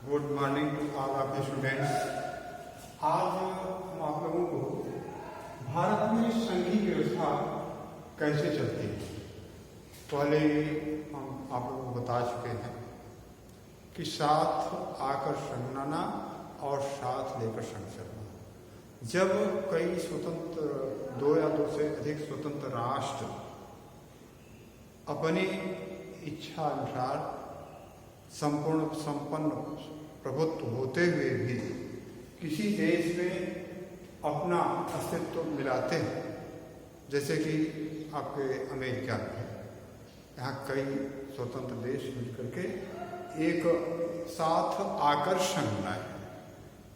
Good morning to all of the students. आज हम आप लोगों को भारत में संघीय व्यवस्था कैसे चलती है पहले हम आप लोगों को बता चुके हैं कि साथ आकर संग लाना और साथ लेकर संग चलना। जब कई स्वतंत्र दो या दो से अधिक स्वतंत्र राष्ट्र अपनी इच्छा अनुसार संपन्न प्रभुत्व होते हुए भी किसी देश में अपना अस्तित्व मिलाते हैं, जैसे कि आपके अमेरिका में है, यहाँ कई स्वतंत्र देश मिलकर के एक साथ आकर्षण बनाए,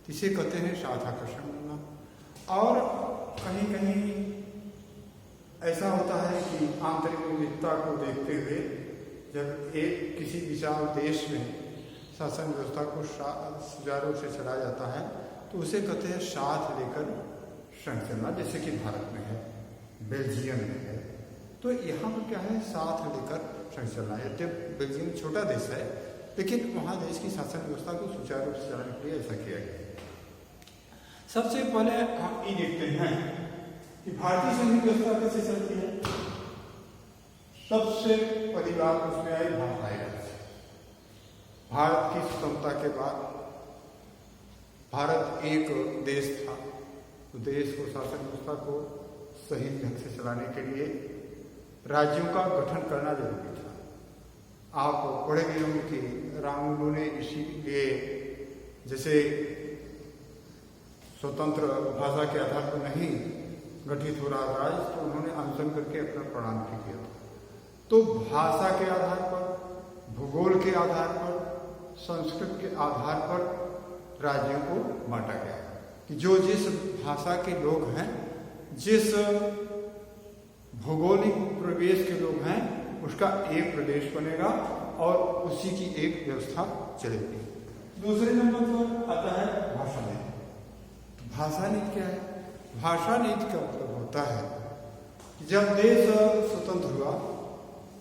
इसे कहते हैं साथ आकर्षण बनना। और कहीं कहीं ऐसा होता है कि आंतरिक विविधता को देखते हुए जब एक किसी विशाल देश में शासन व्यवस्था को सुचारू रूप से चलाया जाता है तो उसे कहते हैं साथ लेकर संग चलना, जैसे कि भारत में है, बेल्जियम में है। तो यहाँ पर क्या है, साथ लेकर संग चलना। यद्यपि बेल्जियम छोटा देश है लेकिन वहाँ देश की शासन व्यवस्था को सुचारू रूप से चलाने के लिए ऐसा किया गया। सबसे पहले हम ये देखते हैं कि भारतीय संघीय व्यवस्था कैसे चलती है। सबसे पहली बात उसमें आई भाषाई राज्य। भारत की स्वतंत्रता के बाद भारत एक देश था, तो देश को शासन व्यवस्था को सही ढंग से चलाने के लिए राज्यों का गठन करना जरूरी था। आप पढ़े गए होंगे कि रामलू ने इसीलिए जैसे स्वतंत्र भाषा के आधार पर नहीं गठित हो रहा राज्य, तो उन्होंने अनशन करके अपना प्राण किया था। तो भाषा के आधार पर, भूगोल के आधार पर, संस्कृत के आधार पर राज्यों को बांटा गया कि जो जिस भाषा के लोग हैं, जिस भौगोलिक प्रदेश के लोग हैं, उसका एक प्रदेश बनेगा और उसी की एक व्यवस्था चलेगी। दूसरे नंबर पर आता है भाषा नीति। भाषा नीति क्या है? भाषा नीति का मतलब होता है कि जब देश स्वतंत्र हुआ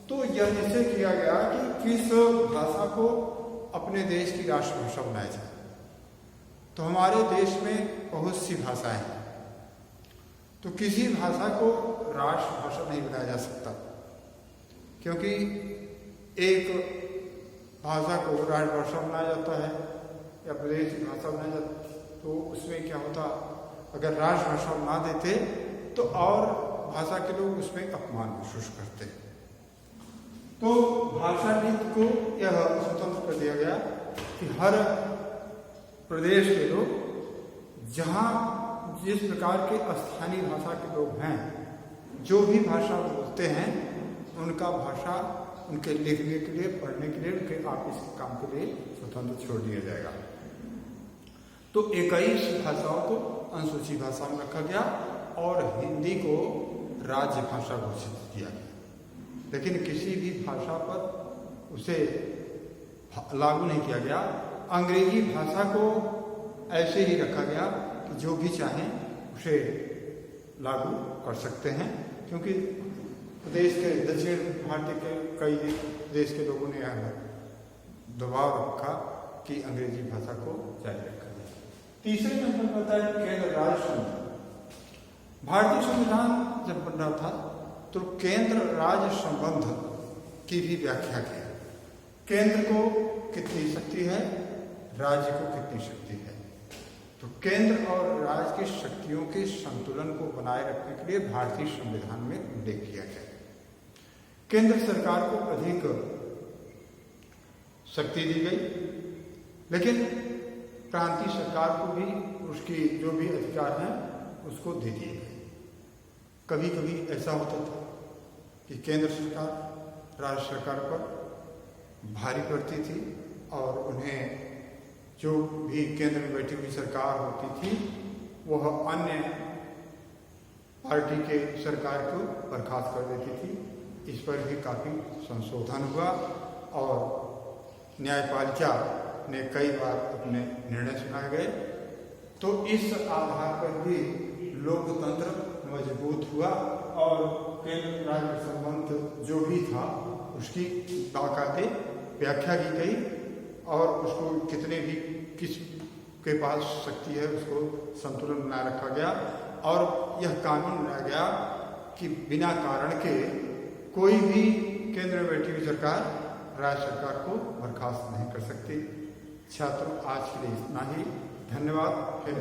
तो यह निश्चय किया गया कि किस भाषा को अपने देश की राष्ट्रभाषा बनाया जाए। तो हमारे देश में बहुत सी भाषाएं हैं, तो किसी भाषा को राष्ट्रभाषा नहीं बनाया जा सकता, क्योंकि एक भाषा को राष्ट्रभाषा बनाया जाता है या प्रदेश की भाषा बनाया जाता है, तो उसमें क्या होता, अगर राष्ट्रभाषा बना देते तो और भाषा के लोग उसमें अपमान महसूस करते हैं। तो भाषा नीति को यह स्वतंत्र कर दिया गया कि हर प्रदेश के लोग जहाँ जिस प्रकार के स्थानीय भाषा के लोग हैं, जो भी भाषा बोलते हैं, उनका भाषा उनके लिखने के लिए, पढ़ने के लिए, उनके ऑफिस के काम के लिए स्वतंत्र छोड़ दिया जाएगा। तो 21 भाषाओं को अनुसूची भाषा में रखा गया और हिंदी को राज्य भाषा घोषित किया गया, लेकिन किसी भी भाषा पर उसे लागू नहीं किया गया। अंग्रेजी भाषा को ऐसे ही रखा गया कि जो भी चाहें उसे लागू कर सकते हैं, क्योंकि देश के दक्षिण भारत के कई देश के लोगों ने यह दबाव रखा कि अंग्रेजी भाषा को जारी रखा जाए। तीसरे नंबर पर आता है केंद्र राज्य संबंध। भारतीय संविधान जब बन रहा था तो केंद्र राज्य संबंध की भी व्याख्या की। केंद्र को कितनी शक्ति है, राज्य को कितनी शक्ति है। तो केंद्र और राज्य की शक्तियों के संतुलन को बनाए रखने के लिए भारतीय संविधान में उल्लेख किया गया। केंद्र सरकार को अधिक शक्ति दी गई, लेकिन प्रांतीय सरकार को भी उसकी जो भी अधिकार हैं उसको दे दिए गए। कभी कभी ऐसा होता था कि केंद्र सरकार राज्य सरकार पर भारी पड़ती थी और उन्हें जो भी केंद्र में बैठी हुई सरकार होती थी वह अन्य पार्टी के सरकार को बर्खास्त कर देती थी। इस पर भी काफ़ी संशोधन हुआ और न्यायपालिका ने कई बार अपने निर्णय सुनाए गए। तो इस आधार पर भी लोकतंत्र मजबूत हुआ और केंद्र राज्य संबंध जो भी था उसकी बाकायदे व्याख्या की गई और उसको कितने भी किस के पास शक्ति है उसको संतुलन बनाए रखा गया और यह कानून बनाया गया कि बिना कारण के कोई भी केंद्र में बैठी हुई सरकार राज्य सरकार को बर्खास्त नहीं कर सकती। छात्रों, आज के लिए इतना ही। धन्यवाद। फिर